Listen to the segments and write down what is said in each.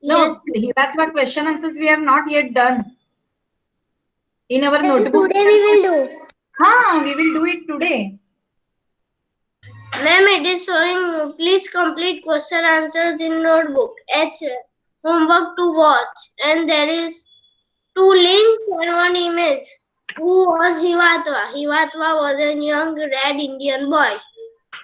No, Yes. Hiratva question answers we have not yet done in our Yes, notebook. today we will do. We will do it today. Ma'am, it is showing please complete question answers in notebook. H. Homework to watch. And there is 2 links and 1 image. Who was Hivatva? Hivatva was a young red Indian boy.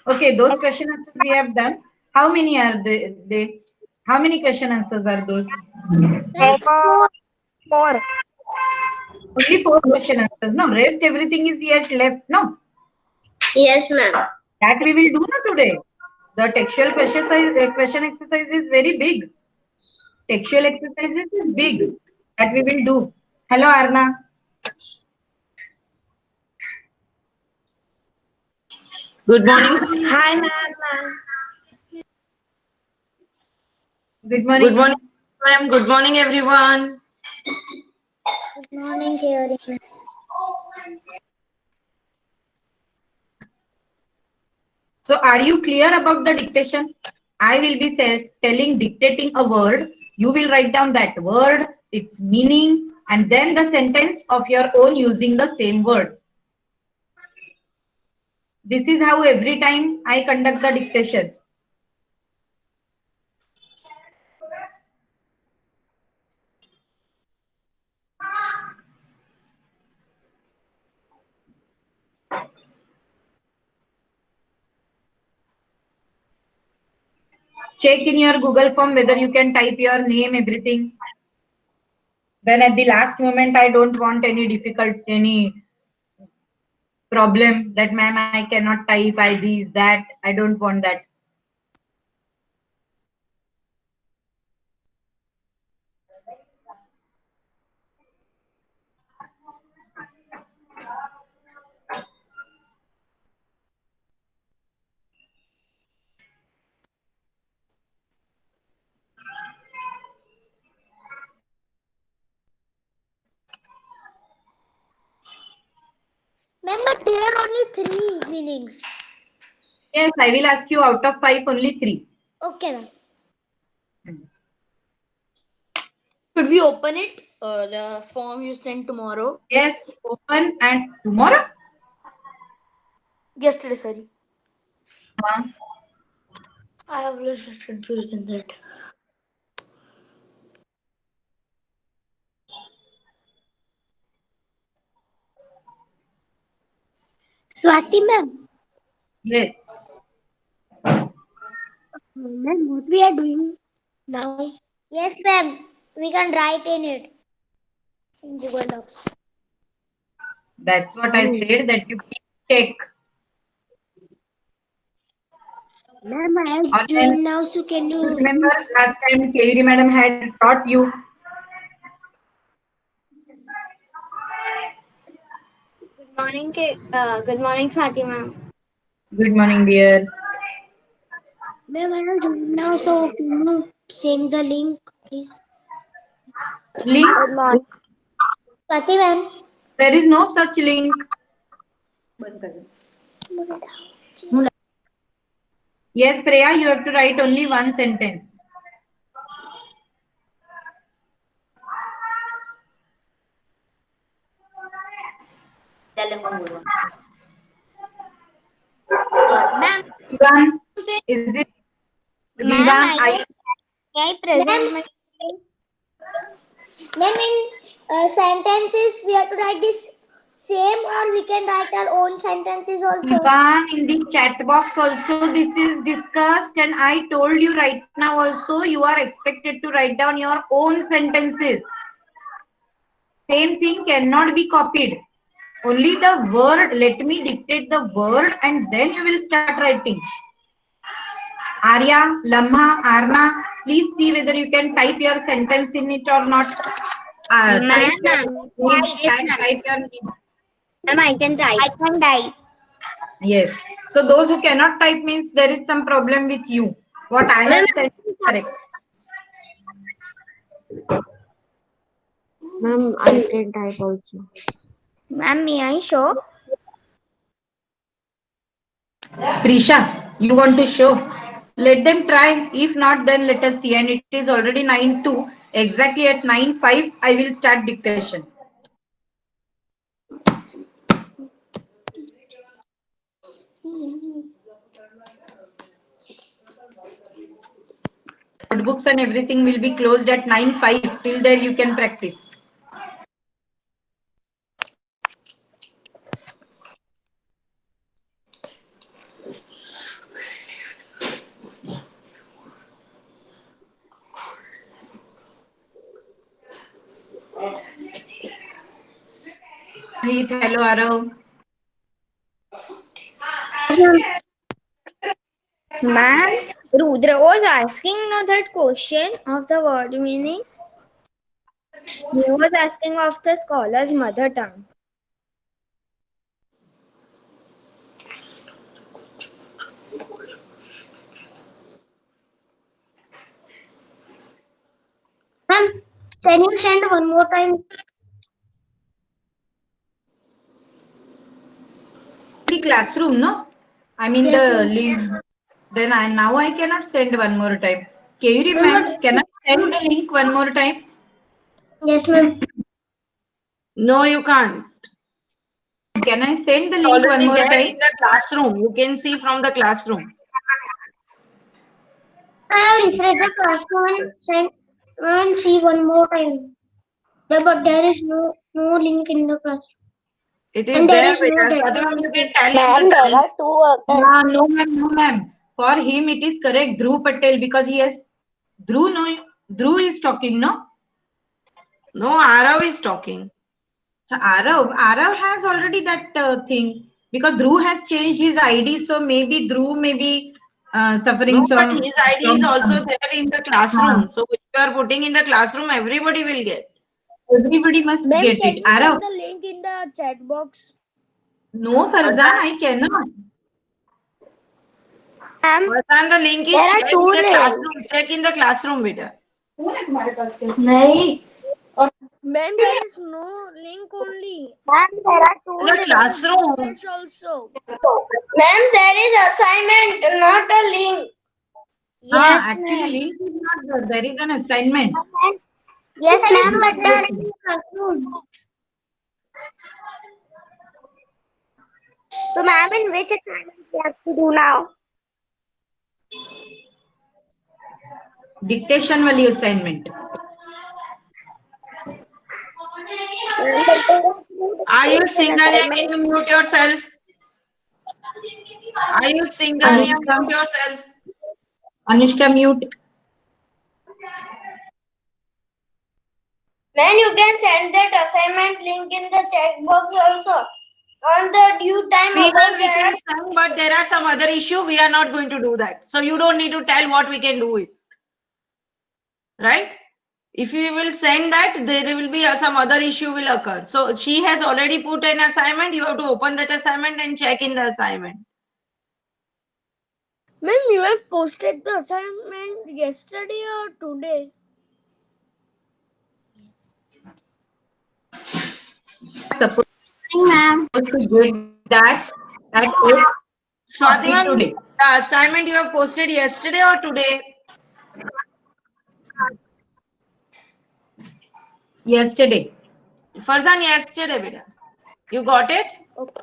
Okay, those question answers we have done. How many are they? How many question answers are those? Ma'am, 4. Only 4 question answers. No, rest everything is yet left. No, Yes, ma'am. that we will do not today. The textual question exercise is very big. Textual exercises is big. That we will do. Hello, Arna. Good morning. Hi, ma'am. Good morning. Good morning, ma'am. Good morning, everyone. Good morning, Theory. So, are you clear about the dictation? I will be dictating a word. You will write down that word, its meaning, and then the sentence of your own using the same word. This is how every time I conduct the dictation. Check in your Google form whether you can type your name, everything. Then at the last moment, I don't want any problem that ma'am, I cannot type, I this, that. I don't want that. Ma'am, but there are only 3 meanings. Yes, I will ask you out of 5, only 3. Okay, ma'am. Should we open it? The form you sent tomorrow? Yes, open and tomorrow? Yesterday, sorry. Huh? I was just confused in that. Swati, ma'am. Yes. Ma'am, what we are doing now? Yes, ma'am. We can write in it. In Google Docs. That's what I said, that you check. Ma'am, I have Or then, joined now, so can you you... remember last time Kairi madam had taught you. Good morning, Swati, ma'am. Good morning, dear. Ma'am, I have joined now, so can you send the link, please? Link? Good morning. Swati, ma'am. There is no such link. Yes, Freya, you have to write only one sentence. Ma'am, Vivan, is it? Ma'am, Vivan, I present my... Ma'am, in sentences, we have to write this same, or we can write our own sentences also. Vivan, in the chat box also this is discussed, and I told you right now also you are expected to write down your own sentences. Same thing cannot be copied. Only the word, let me dictate the word and then you will start writing. Arya, Lamha, Arna, please see whether you can type your sentence in it or not. Type your name. Type your name. Ma'am, I can type. I can type. Yes. So those who cannot type means there is some problem with you. What I have said is correct. Ma'am, I can type also. Ma'am, may I show? Prisha, you want to show? Let them try. If not, then let us see. And it is already 9:02. Exactly at 9:05, I will start dictation. Notebooks and everything will be closed at 9:05. Till there you can practice. Heath, hello, Arav. Ma'am, Rudra was asking now that question of the word meanings. He was asking of the scholar's mother tongue. Ma'am, can you send one more time? The classroom, no? I mean the link. Then now I cannot send one more time. Kayuri ma'am, can I send the link one more time? Yes, ma'am. No, you can't. Can I send the It's link one already more there time? in the classroom. You can see from the classroom. I have refreshed the classroom and sent and see one more time. Yeah, but there is no link in the class. It is And there there, is no beta. deadline. Sadhana, you can tell him the time. Yeah, no ma'am, no ma'am. For him it is correct, Dhruv Patel, because he has Dhruv is talking, no? No, Arav is talking. So Arav has already that thing because Dhruv has changed his ID, so maybe Dhruv may be suffering No, but some. his ID is also there in the classroom. So if you are putting in the classroom, everybody will get. Everybody must Ma'am, get can it. you Arav, send the link in the chat box? no, Farzan, I cannot. Vasan, the link is shared in the classroom. Check in the classroom, beta. Ma'am, there is no link only. The classroom. It's also. Ma'am, there is assignment, not a link. Ah, actually, link is not there. There is an assignment. Yes, ma'am, but there is no classroom. So, ma'am, in which assignment we have to do now? Dictation wali assignment. Are you single? Can you mute yourself? Are you single? Anushka, Mute yourself. Anushka, mute. Then you can send that assignment link in the chat box also. On the due time We above can there. send, but there are some other issue. We are not going to do that. So you don't need to tell what we can do it. Right? If you will send that, there will be some other issue will occur. So she has already put an assignment. You have to open that assignment and check in the assignment. Ma'am, you have posted the assignment yesterday or today? Suppose Ma'am. to get that at 8 Swatima, today. the assignment you have posted yesterday or today? Yesterday. Farzan, yesterday, beta. You got it? Okay.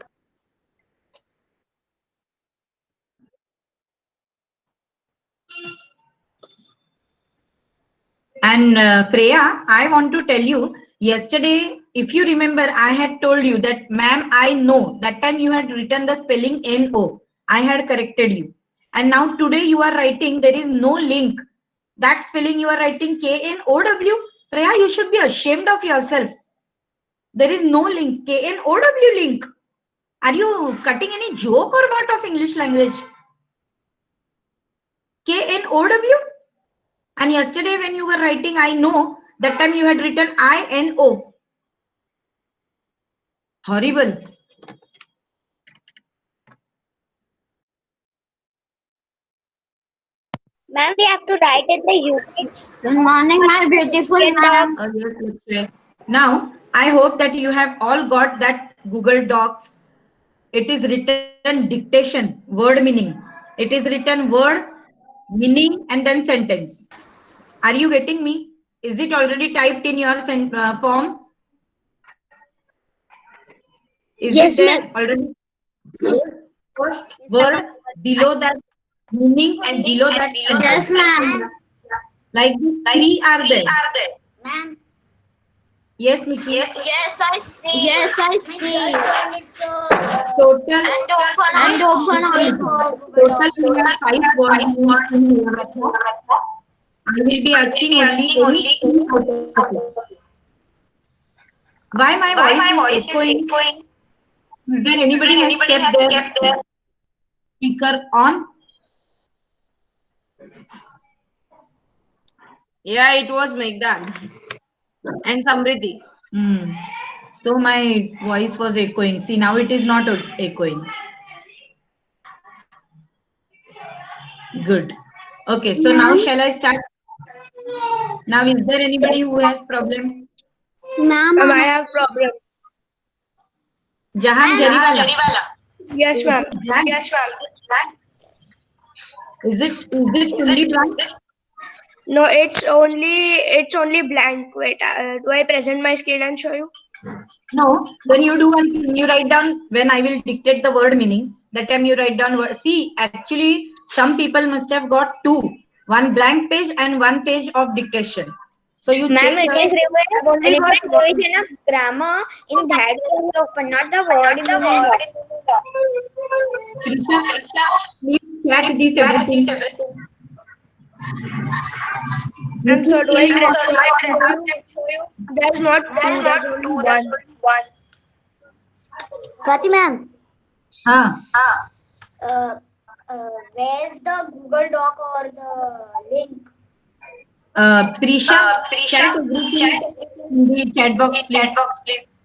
And Freya, I want to tell you, yesterday, if you remember, I had told you that, ma'am, I know. That time you had written the spelling N-O. I had corrected you. And now today you are writing, there is no link. That spelling you are writing K-N-O-W. Freya, you should be ashamed of yourself. There is no link, K-N-O-W link. Are you cutting any joke or what of English language? K-N-O-W? And yesterday when you were writing, I know, that time you had written I-N-O. Horrible. Ma'am, we have to write in the UK. Good morning, my beautiful ma'am. Yes. Now, I hope that you have all got that Google Docs. It is written dictation, word meaning. It is written word meaning, and then sentence. Are you getting me? Is it already typed in your form? Is Yes, it there ma'am. already? First word, below that meaning, and below that sentence. Yes, ma'am. Like these three are there. Ma'am. Yes, Mickey. Yes, I see. Yes, I see. Total. And open also. Total we have 5 words in here. I will be asking only three out of it. Why my voice is echoing? Is there anybody has kept their speaker on? Yeah, it was Meghdad and Samriddhi. So my voice was echoing. See, now it is not echoing. Good. Okay, so now shall I start? Now, is there anybody who has problem? Ma'am, I have problem. Jahan Jariwala. Yes, ma'am. Blank? Is it fully blank? No, it's only blank. Wait, do I present my screen and show you? No. Then you do one thing. You write down when I will dictate the word meaning. That time you write down word. See, actually, some people must have got two. One blank page and one page of dictation. So you Ma'am, check. it is revision of grammar in that way open, not the word meaning. Krisha, please check this everything. I'm so do I show you? There's not two. There's only one. Swati ma'am. Where's the Google Doc or the link? Prisha, chat everything in the chat box, please.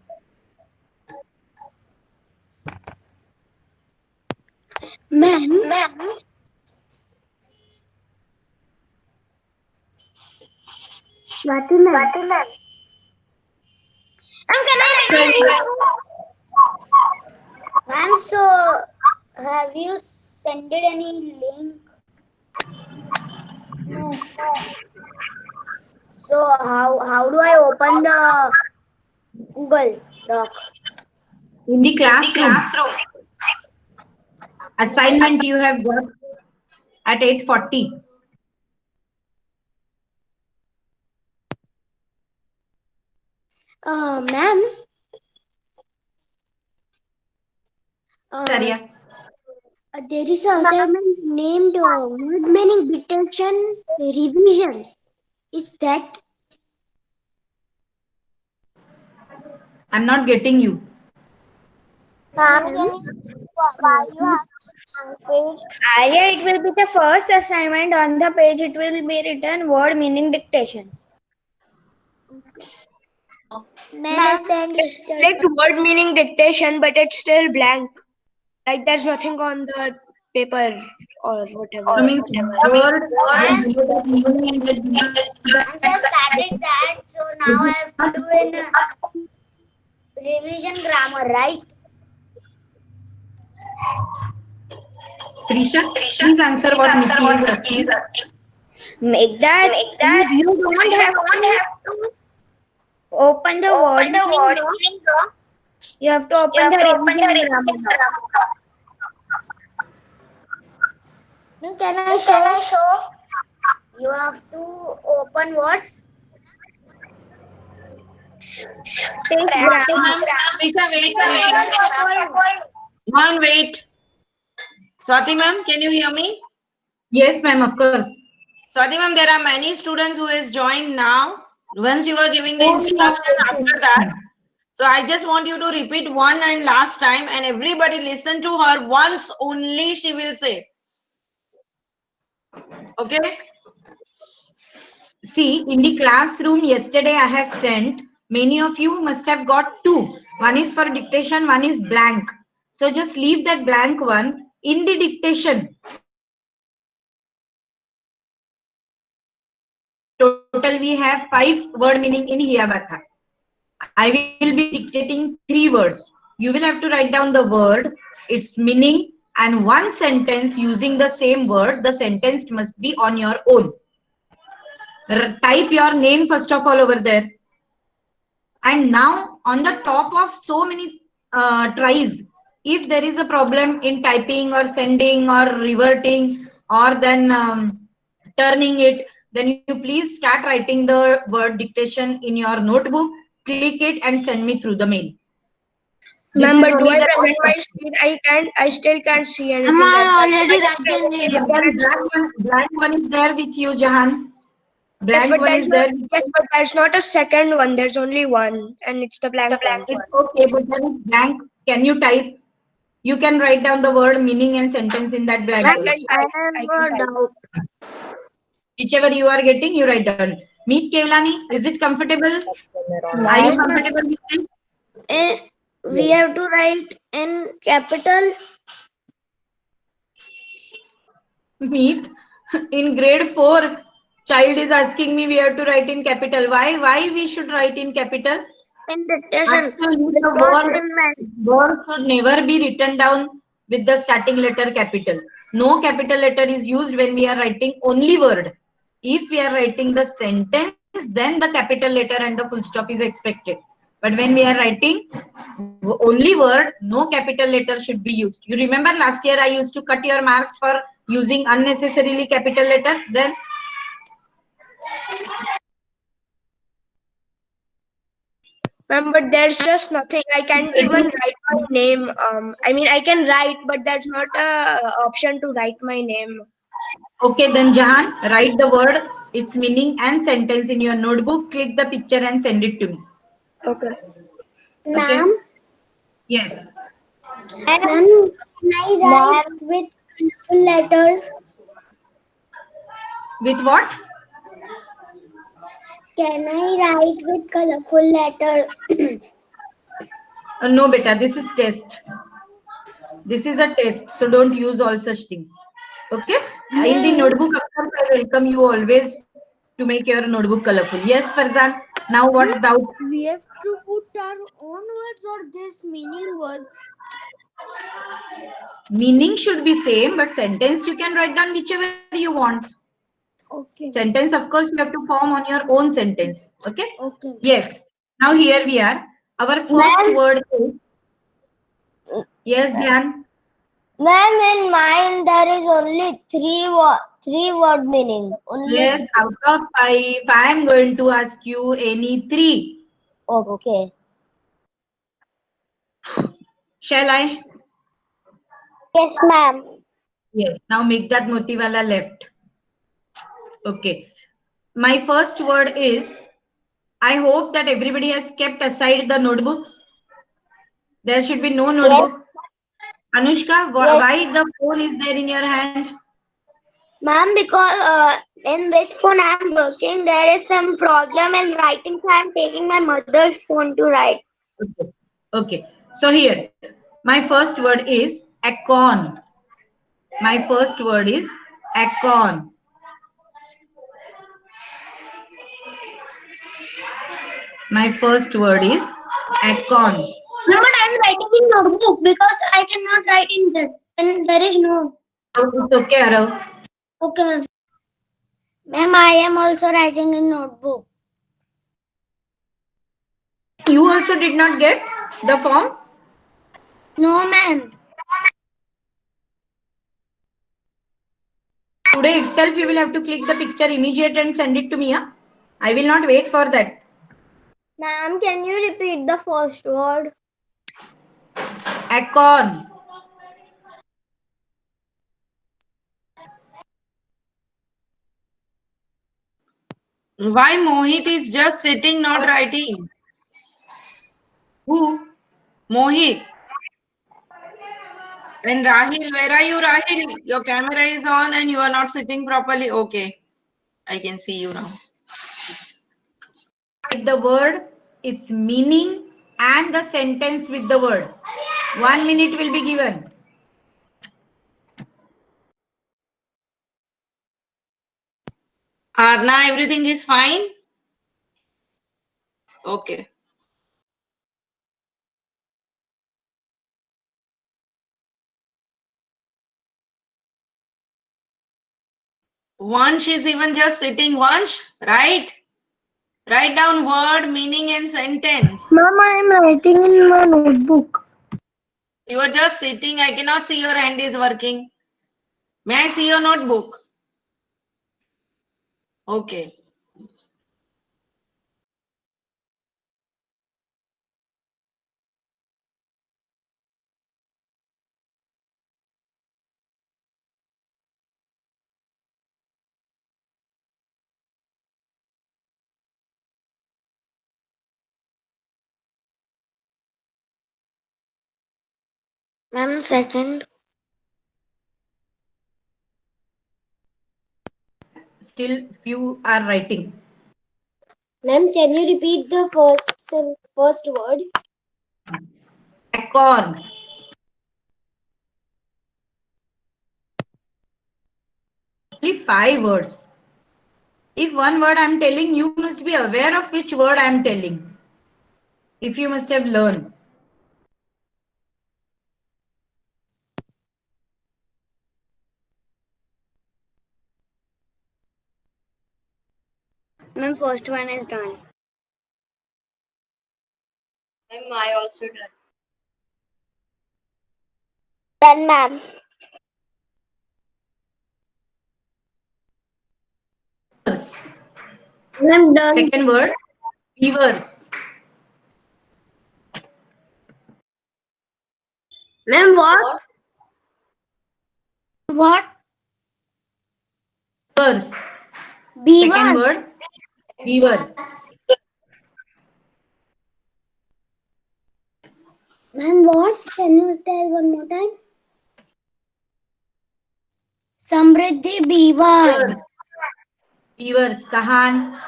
Ma'am. Swati ma'am. Ma'am, so have you sent any link? No. So how do I open the Google Doc? In the classroom. Assignment you have got at 8:40. Ma'am. Arya. There is an assignment named word meaning dictation revision. Is that? I'm not getting you. Ma'am, can you why you have page? Arya, it will be the first assignment on the page. It will be written word meaning dictation. Ma'am, send Checked word meaning dictation, but it's still blank. Like there's nothing on the paper or whatever. So means word meaning. I'm just started that, so now I have to do in revision grammar, right? Prisha, please answer what Nikki is asking. Make that you don't have to open the word meaning. You have to open the revision grammar. Can I show? You have to open what? Prisha, wait. Swati ma'am, can you hear me? Yes, ma'am, of course. Swati ma'am, there are many students who has joined now. Once you were giving the instruction after that. So I just want you to repeat one and last time and everybody listen to her once only she will say. Okay? See, in the classroom yesterday I have sent, many of you must have got two. One is for dictation, one is blank. So just leave that blank one in the dictation. Total we have 5 word meaning in Hiyavatha. I will be dictating 3 words. You will have to write down the word, its meaning, and one sentence using the same word, the sentence must be on your own. Type your name first of all over there. And now on the top of so many tries, if there is a problem in typing or sending or reverting or then turning it, then you please start writing the word dictation in your notebook, click it and send me through the mail. Ma'am, but do I present my screen? I still can't see anything. I already written it. Blank one is there with you, Jahan. Yes, Blank but one there's is not, there. yes, but there's not a second one. There's only one, and it's the blank one. It's okay, but then it's blank. Can you type? You can write down the word, meaning, and sentence in that blank. I also. can type. I can type. Whichever you are getting, you write down. Meet Kevlani, is it comfortable? Are you comfortable with it? We have to write in capital. Meet in grade 4. Child is asking me we have to write in capital. Why we should write in capital? In dictation. Actually, the word should never be written down with the starting letter capital. No capital letter is used when we are writing only word. If we are writing the sentence, then the capital letter and the full stop is expected. But when we are writing only word, no capital letter should be used. You remember last year I used to cut your marks for using unnecessarily capital letter? Then Ma'am, but there's just nothing. I can't even write my name. I mean, I can write, but there's not a option to write my name. okay, then Jahan, write the word, its meaning and sentence in your notebook. Click the picture and send it to me. Okay. Ma'am, Yes. ma'am, can I write with colorful letters? With what? Can I write with colorful letters? No, beta, this is test. This is a test, so don't use all such things. Okay? In the notebook, of course, I welcome you always to make your notebook colorful. Yes, Farzan. Now, what doubt? We have to put our own words or this meaning words. Meaning should be same, but sentence you can write down whichever you want. Okay. Sentence, of course, you have to form on your own sentence. Okay? Okay. Yes. Now here we are. Our first word is. Yes, Jan. Ma'am, in mine there is only three word meaning. Only Yes, out of 5, I am going to ask you any 3. Okay. Shall I? Yes, ma'am. Yes. Now make that motiwala left. Okay. My first word is, I hope that everybody has kept aside the notebooks. There should be no notebook. Anushka, why the phone is there in your hand? Ma'am, because in which phone I am working, there is some problem in writing, so I am taking my mother's phone to write. Okay. Okay. So here, my first word is acorn. My first word is acorn. My first word is acorn. No, I am writing in notebook because I cannot write in that. And there is no. Oh, it's okay, Arav. Okay. Ma'am, I am also writing in notebook. You also did not get the form? No, ma'am. Today itself you will have to click the picture immediate and send it to me. Huh? I will not wait for that. Ma'am, can you repeat the first word? Acorn. Why Mohit is just sitting, not writing? Who? Mohit. And Rahil, where are you, Rahil? Your camera is on and you are not sitting properly. Okay. I can see you now. The word, its meaning and the sentence with the word. 1 minute will be given. Arna, everything is fine? Okay. Vansh is even just sitting. Vansh, right? Write down word, meaning and sentence. Ma'am, I am writing in my notebook. You are just sitting. I cannot see your hand is working. May I see your notebook? Okay. Ma'am, second. Still few are writing. Ma'am, can you repeat the first word? Acorn. Only 5 words. If one word I am telling, you must be aware of which word I am telling. If you must have learned. Ma'am, first one is done. Ma'am, I also done. Done, ma'am. Ma'am, done. Second word, beavers. Ma'am, what? What? Beavers. Beaver. Second word, beavers. Ma'am, what? Can you tell one more time? Samriddhi beavers. Beavers. Kahan.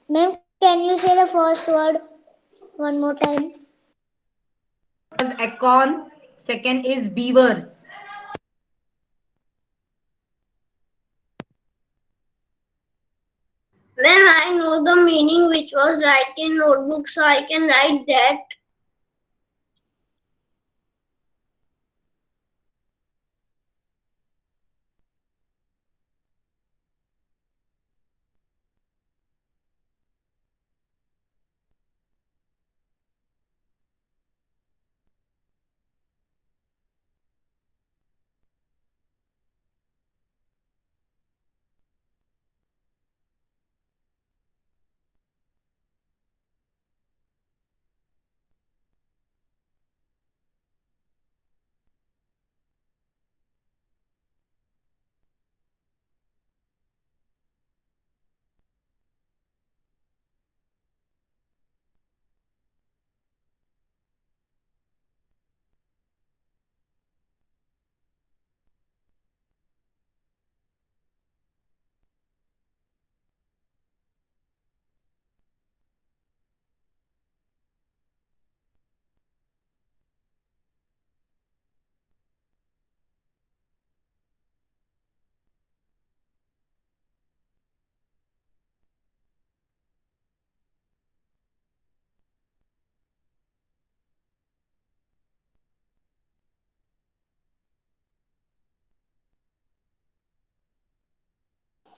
Ma'am, can you say the first word one more time? Was acorn. Second is beavers. Ma'am, I know the meaning which was written in notebook, so I can write that.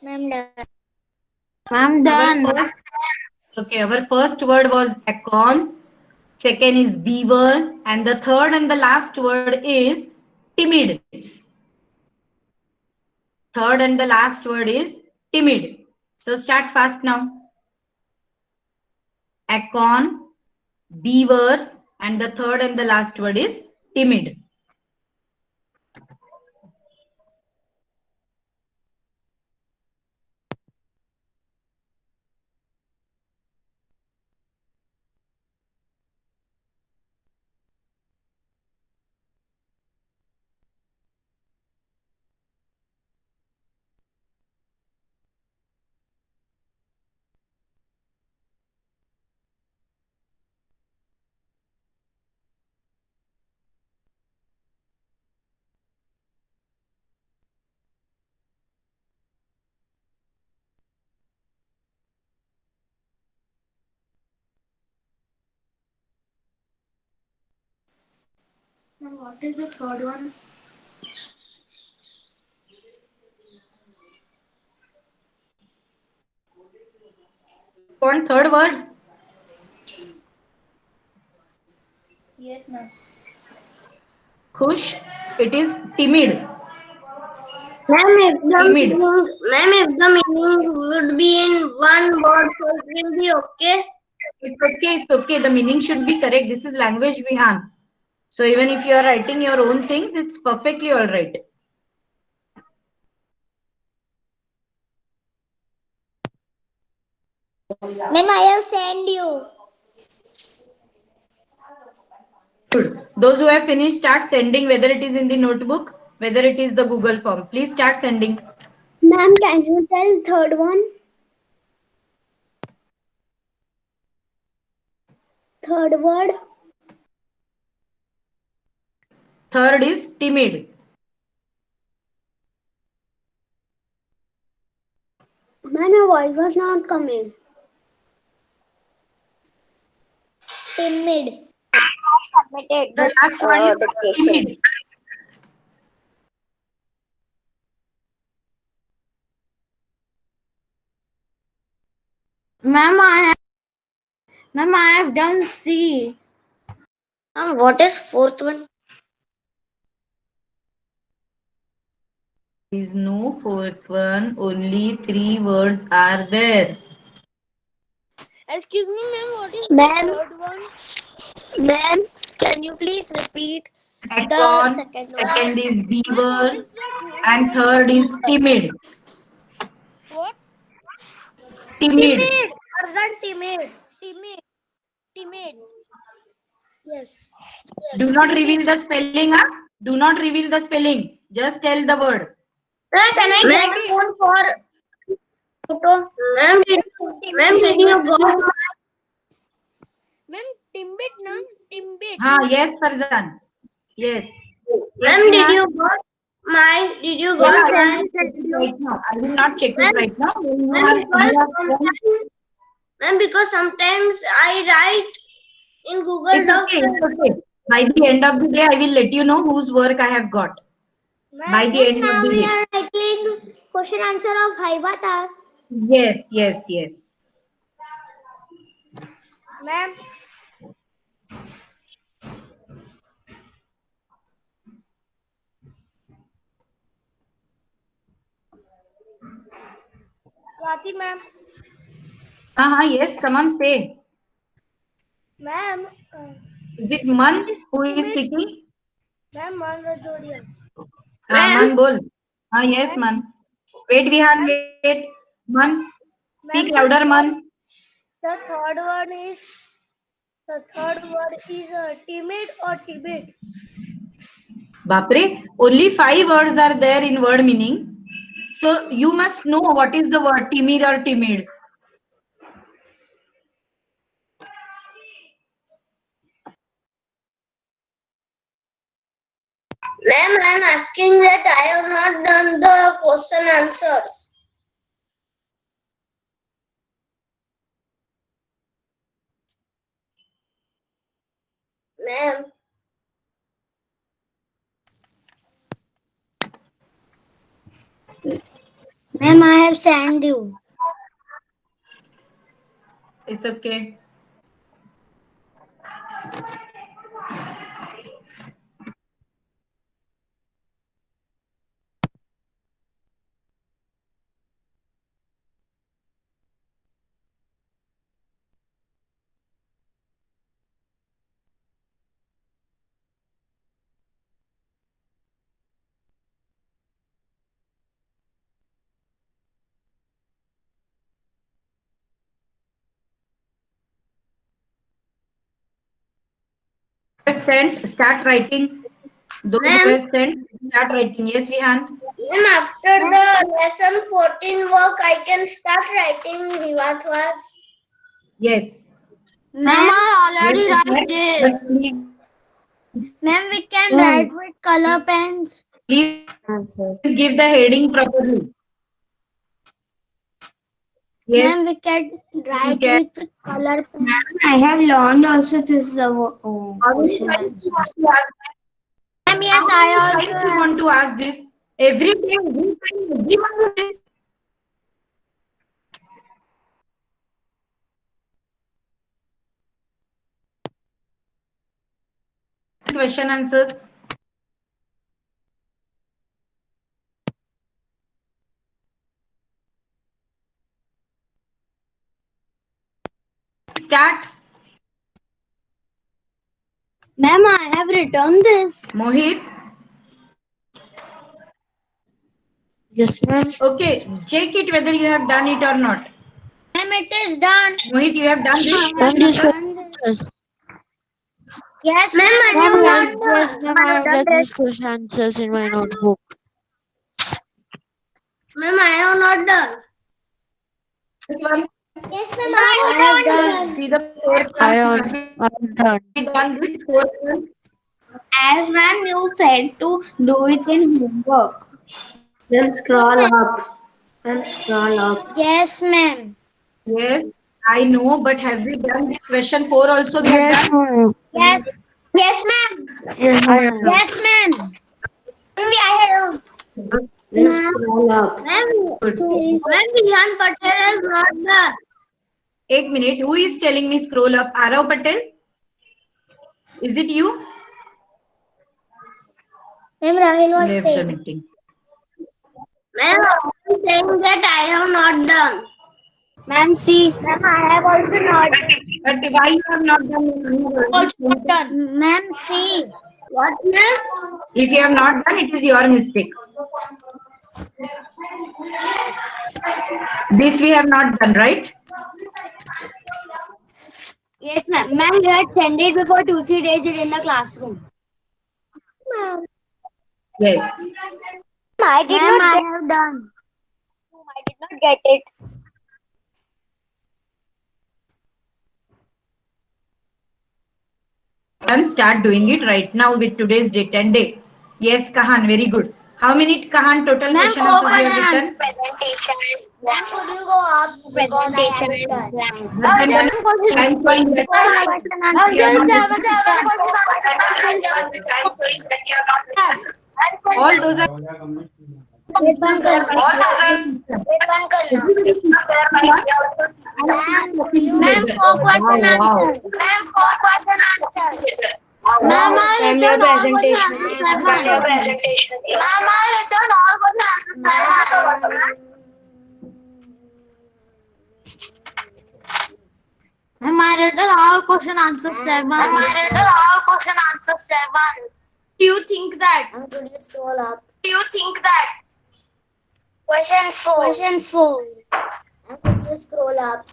Ma'am, done. Ma'am, done. Our first word was acorn. Second is beavers. And the third and the last word is timid. Third and the last word is timid. So start fast now. Acorn, beavers, and the third and the last word is timid. What is the third one? Want third word? Yes, ma'am. Khush. It is timid. Ma'am, if Timid. if the meaning would be in one word, so it will be okay. It's okay. It's okay. The meaning should be correct. This is language, Vihan. So even if you are writing your own things, it's perfectly all right. Ma'am, I have sent you. Good. Those who have finished, start sending, whether it is in the notebook, whether it is the Google form. Please start sending. Ma'am, can you tell third one? Third word. Third is timid. Man, your voice was not coming. Timid. Submitted The last one is the question. timid. Ma'am, I have done C. What is fourth one? There is no fourth one. Only 3 words are there. Excuse me, ma'am. What is Ma'am. the third one? Ma'am, can you please repeat the Acorn. second one? Second is Ma'am, what beaver. is the third And one? third is timid. What? Timid. Tarzan timid. Timid. Timid. Yes. Do not reveal the spelling. Huh? Do not reveal the spelling. Just tell the word. Can I Ma'am, get a phone for photo? Ma'am, did you got Ma'am, Timbit, na? Timbit. Yes, Farzan. Yes. Yes, Ma'am, did Vihan. you got Yeah, my I will check it right now. I will not check it right now. When you Ma'am, have seen your phone, ma'am, because sometimes I write in Google it's Docs. okay. It's okay. By the end of the day, I will let you know whose work I have got. By the end of Now the we day. are writing question answer of Haivata. Yes, yes, yes. Ma'am. Swati ma'am. Yes, come on, say. Ma'am. Is it Man who is speaking? Ma'am, Man Rajodia. Man, bol. Yes, Man. Wait, Vihan, wait. Man, speak Ma'am, louder, Man. The third word is timid or timid. Bapre, only 5 words are there in word meaning. So you must know what is the word timid or timid. Ma'am, I'm asking that I have not done the question answers. Ma'am. Ma'am, I have sent you. It's okay. Sent, start writing. Those who have sent, start writing. Yes, Vihan. Ma'am, after the lesson 14 work, I can start writing Hivatvas. Yes. Ma'am, I already Yes, write but this. Ma'am, we can write with color pens. please give the heading properly. Yes. Ma'am, we can write can. with color pens. I have learned also this is the How many question times you answer. want to ask this? Ma'am, yes, How many I times you also. want to ask this? Every day, every time, everyone will this. question answers. Start. Ma'am, I have written this. Mohit. Yes, ma'am. Okay, check it whether you have done it or not. Ma'am, it is done. Mohit, you have done this? Ma'am, just Yes. Yes, ma'am, I Ma'am, have yes, done. yes, ma'am, I have done read this. these question answers in my notebook. Ma'am, I have not done. Yes, ma'am, I have done. See the fourth I one. have Have done. we done this fourth one? As ma'am, you said to do it in homework. Then scroll up. Then scroll up. Yes, ma'am. Yes, I know, but have we done this question 4 also? We have Yes, done? ma'am. Yes. Yes, ma'am. Yes, ma'am. Yes, ma'am. Then scroll up. Ma'am, Vihan Patel is not done. 1 minute. Who is telling me scroll up? Arav Patel? Is it you? Ma'am, Rahil was Left the saying. meeting. Ma'am, I am saying that I have not done. Ma'am, see. Ma'am, I have also not. But why you have not done? Also not done. Ma'am, see. What, ma'am? If you have not done, it is your mistake. This we have not done, right? Yes, ma'am. Ma'am, you had sent it before 2-3 days in the classroom. Yes. I did Ma'am, not I get. have done. I did not get it. And start doing it right now with today's date and day. Yes, Kahan, very good. How many Kahan total Ma'am, question answers you have question written? Presentation. Ma'am, could you go up? Presentation is blank. Then I'm showing that all those are Ma'am, 4 question answer. Ma'am, 4 question answer. Ma'am, I And returned your all question presentation answers. is Ma'am, presentation. I returned all question answers. Ma'am, I returned all question answers. 7. Do you think that? Ma'am, could you scroll up? Do you think that? Question 4. Question 4. Ma'am, could you scroll up?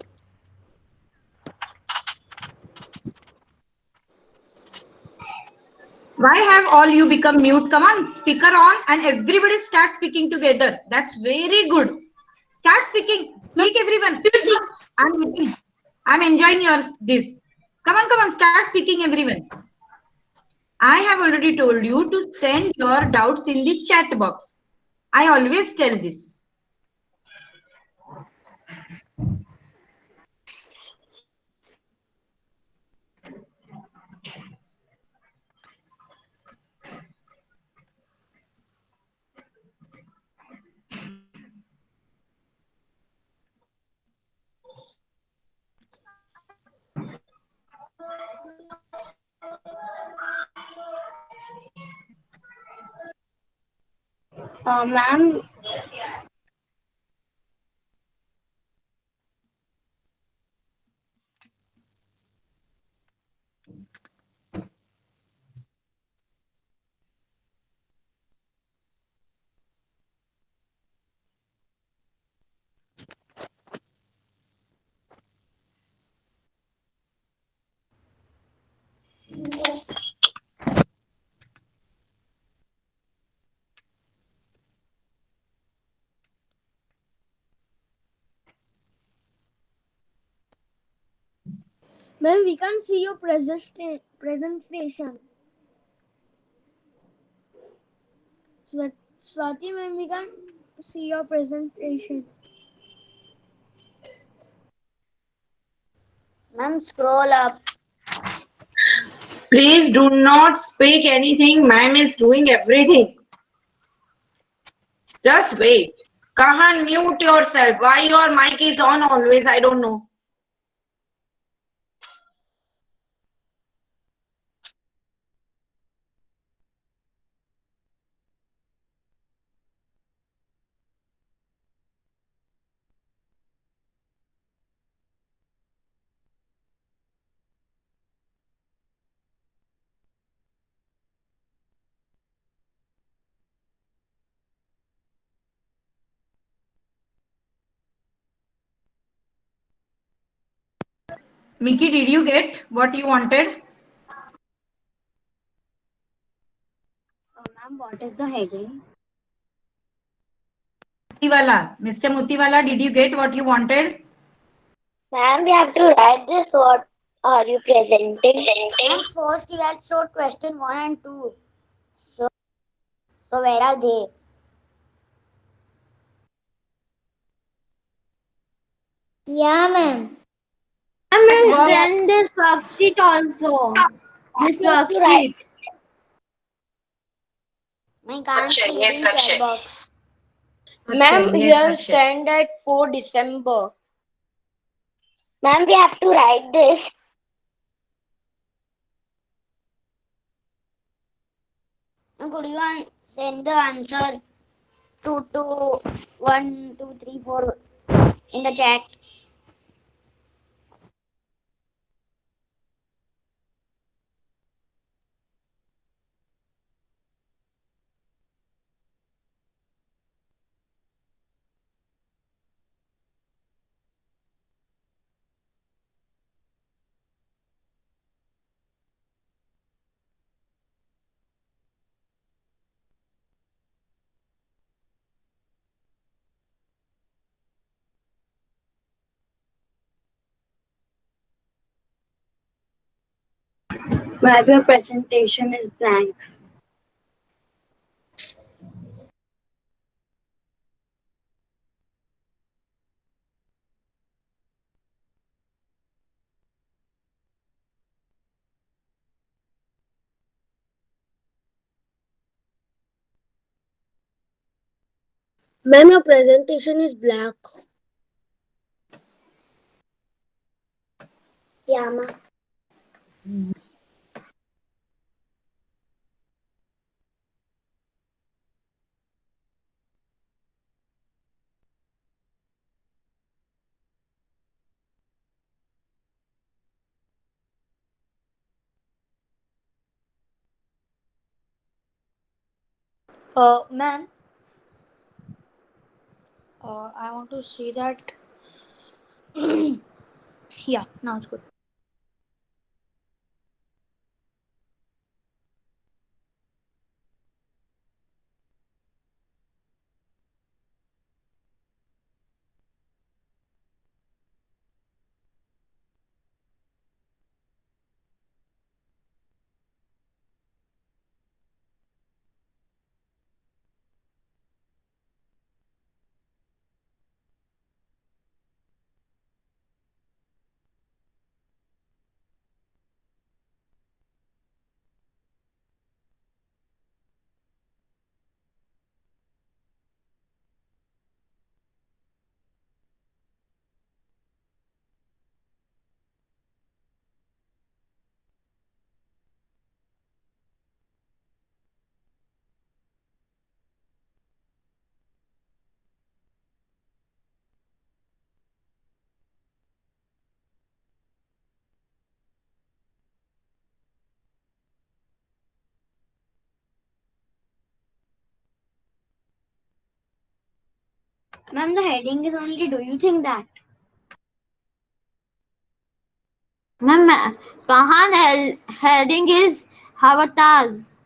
why have all you become mute? Come on, speaker on and everybody start speaking together. That's very good. Start speaking. Speak everyone. I'm waiting. I'm enjoying your this. Come on, start speaking everyone. I have already told you to send your doubts in the chat box. I always tell this. Ma'am, Ma'am, we can't see your presentation. Swati, ma'am, we can't see your presentation. ma'am, scroll up. Please do not speak anything. Ma'am is doing everything. Just wait. Kahan, mute yourself. Why your mic is on always? I don't know. Mickey, did you get what you wanted? Ma'am, what is the heading? Mutiwala. Mr. Mutiwala, did you get what you wanted? Ma'am, we have to write this. What are you presenting? Ma'am, first you had showed question 1 and 2. So where are they? Yeah, ma'am. I'm send this worksheet also. This You have to write. worksheet. I can't see it in chat box. Ma'am, you have sent at 4 December. Ma'am, we have to write this. And could you send the answer 2 to 1, 2, 3, 4 in the chat? Ma'am, your presentation is blank. Ma'am, your presentation is black. Yeah, ma'am. Ma'am, I want to say that. Yeah, now it's good. Ma'am, the heading is only do you think that? Ma'am, Kahan heading is avatars.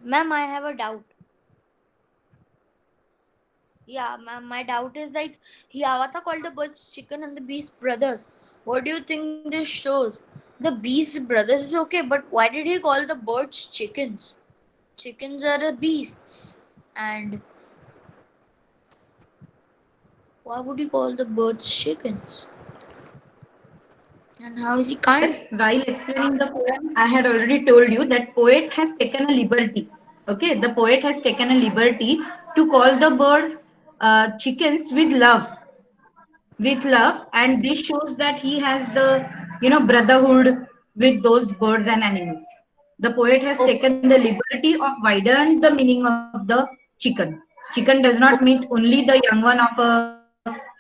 Ma'am, I have a doubt. Yeah, ma'am, my doubt is like Hiawatha called the birds chicken and the beast brothers. What do you think this shows? The beast brothers is okay, but why did he call the birds chickens? Chickens are the beasts, and why would he call the birds chickens? And how is he kind? While explaining the poem, I had already told you that poet has taken a liberty. Okay, the poet has taken a liberty to call the birds chickens with love, and this shows that he has the brotherhood with those birds and animals. The poet has Oh, taken the liberty of widen the meaning of the chicken. Chicken does not mean only the young one of a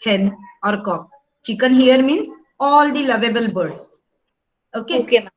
hen or cock. Chicken here means all the lovable birds. Okay. okay, ma'am.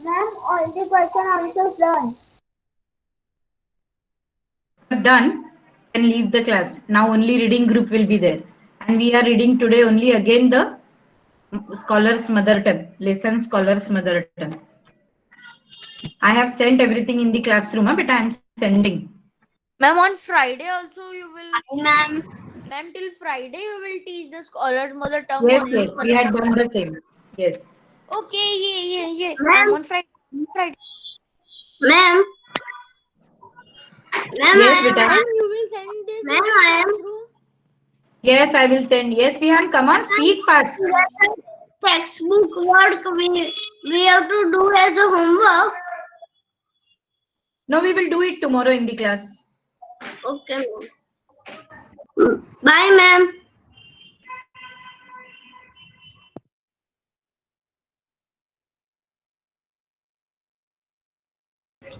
Ma'am, all the question answers done. Done, can leave the class. Now only reading group will be there. And we are reading today only again the Scholar's Mother Tongue, lesson Scholar's Mother Tongue. I have sent everything in the classroom, but I am sending. Ma'am, on Friday also you will. Ma'am. Ma'am, till Friday you will teach the scholar's mother tongue Yes, only. yes, we had done the same. Yes. Okay, yeah. Ma'am. On Friday. Ma'am. Ma'am, Yes, I am. Vitan. You will send this in the classroom? Yes, I will send. Yes, Vihan, come on, speak fast. Textbook work we have to do as a homework. No, we will do it tomorrow in the class. Okay, ma'am. Bye, ma'am.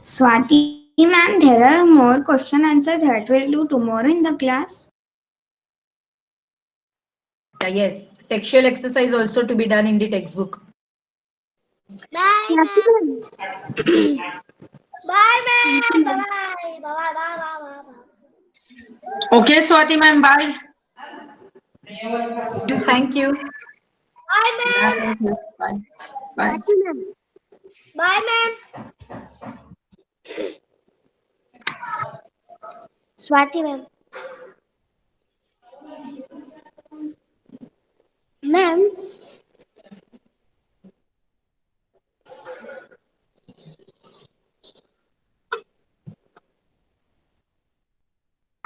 Swati ma'am, there are more question answers that we'll do tomorrow in the class. Yes, textual exercise also to be done in the textbook. Bye, ma'am. Bye, ma'am. Bye, bye. Okay, Swati ma'am, bye. Thank you. Bye, ma'am. Bye. Bye. Bye, ma'am. Swati, ma'am. Ma'am,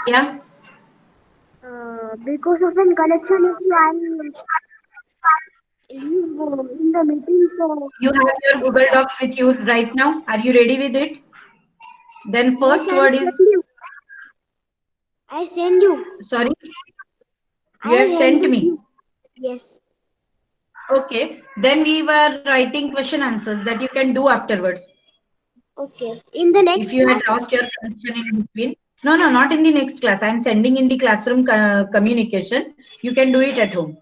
Yeah. because of an connection issue, in the meeting, so You have your Google Docs with you right now. Are you ready with it? Then yes, first word is, I send you. sorry, I you have sent send me. you. Yes. Okay. Then we were writing question answers that you can do afterwards. Okay. In the If next you had class. lost your connection in between. No, no, not in the next class. I'm sending in the classroom communication. You can do it at home.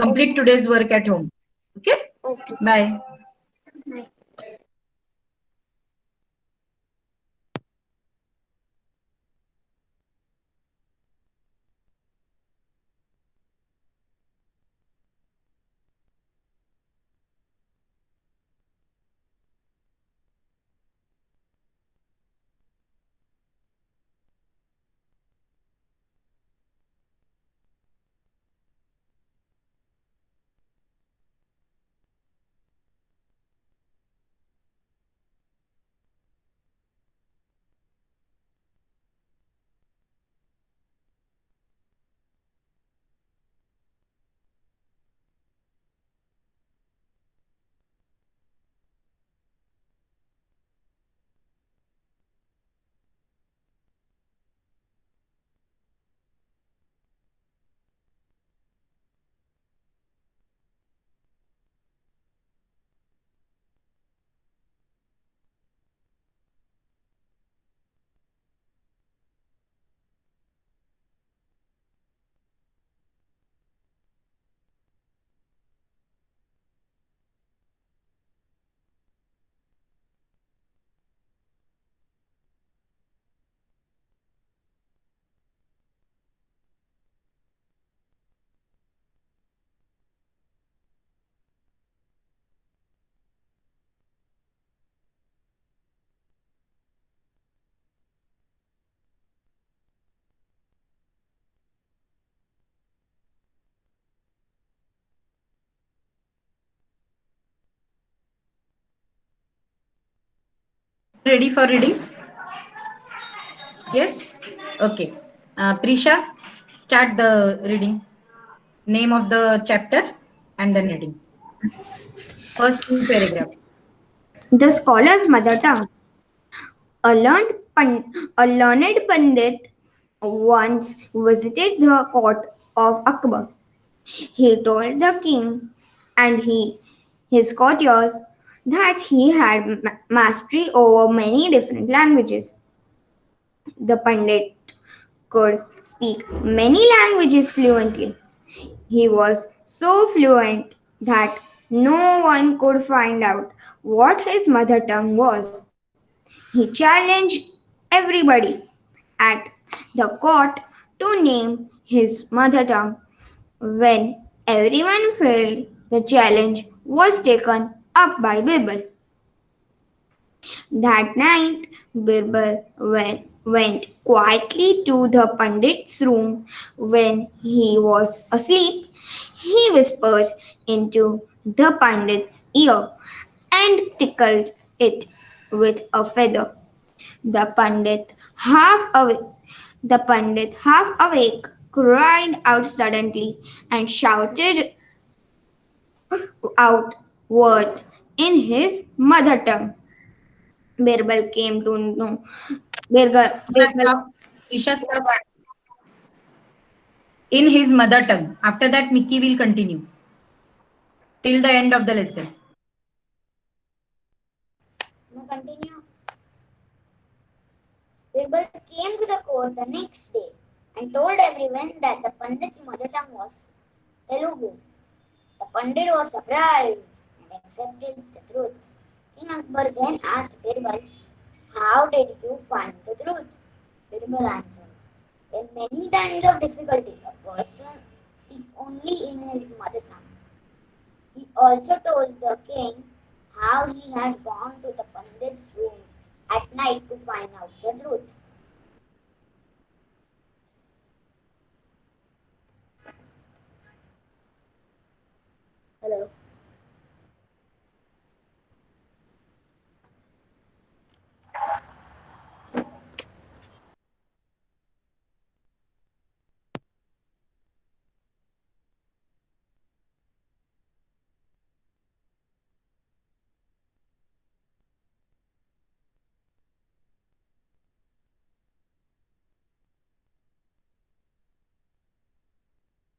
Complete today's work at home. Okay. Okay. Bye. Bye. Ready for reading? Yes? Okay. Prisha, start the reading. Name of the chapter and then reading. First two paragraphs. The scholar's mother tongue. A learned Pandit once visited the court of Akbar. He told the king and his courtiers that he had mastery over many different languages. The Pandit could speak many languages fluently. He was so fluent that no one could find out what his mother tongue was. He challenged everybody at the court to name his mother tongue. When everyone failed, the challenge was taken up by Birbal. That night, Birbal went quietly to the Pandit's room. When he was asleep, he whispered into the Pandit's ear and tickled it with a feather. The Pandit, half awake, the Pandit, half awake, cried out suddenly and shouted out words in his mother tongue. Birbal came to know. Birbal Stop. Prisha, stop. In his mother tongue. After that, Mickey will continue till the end of the lesson. Now continue. Birbal came to the court the next day and told everyone that the Pandit's mother tongue was Telugu. The Pandit was surprised and accepted the truth. King Akbar then asked Birbal, "How did you find the truth?" Birbal answered, "In many times of difficulty, a person speaks only in his mother tongue." He also told the king how he had gone to the Pandit's room at night to find out the truth. Hello.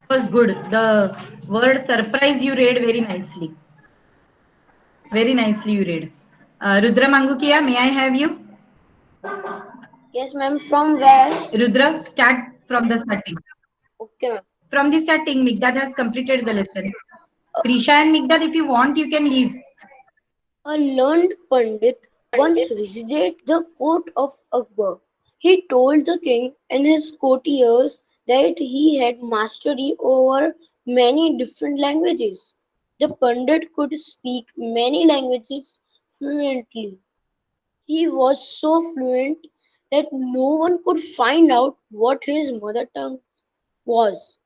Was good. The word surprise you read very nicely. Very nicely you read. Rudra Mangukia, may I have you? Yes, ma'am. From where? Rudra, start from the starting. Okay, ma'am. From the starting, Migdad has completed the lesson. Prisha and Migdad, if you want, you can leave. A learned Pandit once visited the court of Akbar. He told the king and his courtiers that he had mastery over many different languages. The Pandit could speak many languages fluently. He was so fluent that no one could find out what his mother tongue was.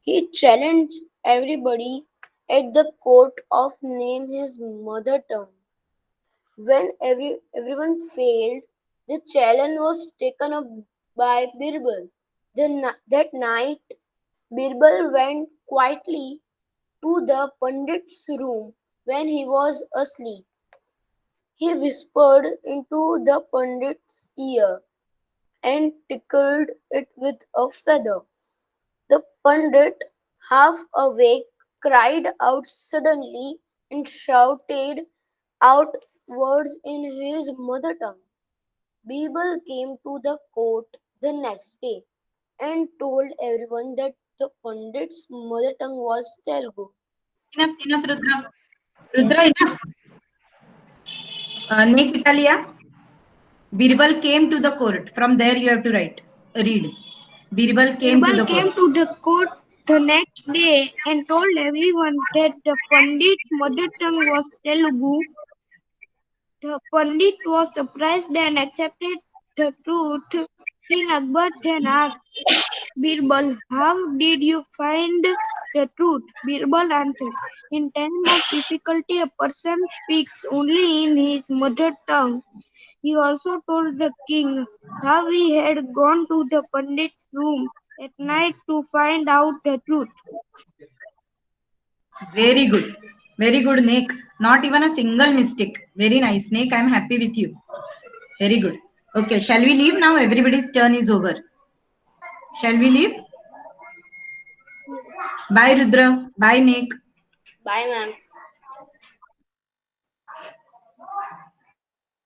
He challenged everybody at the court of name his mother tongue. When everyone failed, the challenge was taken up by Birbal. That night, Birbal went quietly to the Pandit's room when he was asleep. He whispered into the Pandit's ear and tickled it with a feather. The Pandit, half awake, cried out suddenly and shouted out words in his mother tongue. Birbal came to the court the next day and told everyone that the Pandit's mother tongue was Telugu. Enough, Rudra. Rudra, enough. Nek Italia. Birbal came to the court. From there you have to read. Birbal came to the court. to the court the next day and told everyone that the Pandit's mother tongue was Telugu. The Pandit was surprised and accepted the truth. King Akbar then asked Birbal, "How did you find the truth?" Birbal answered, "In time of difficulty, a person speaks only in his mother tongue." He also told the king how he had gone to the Pandit's room at night to find out the truth. Very good. Very good, Nek. Not even a single mistake. Very nice, Nek. I'm happy with you. Very good. Okay, shall we leave now? Everybody's turn is over. Shall we leave? Bye, Rudra. Bye, Nek. Bye, ma'am.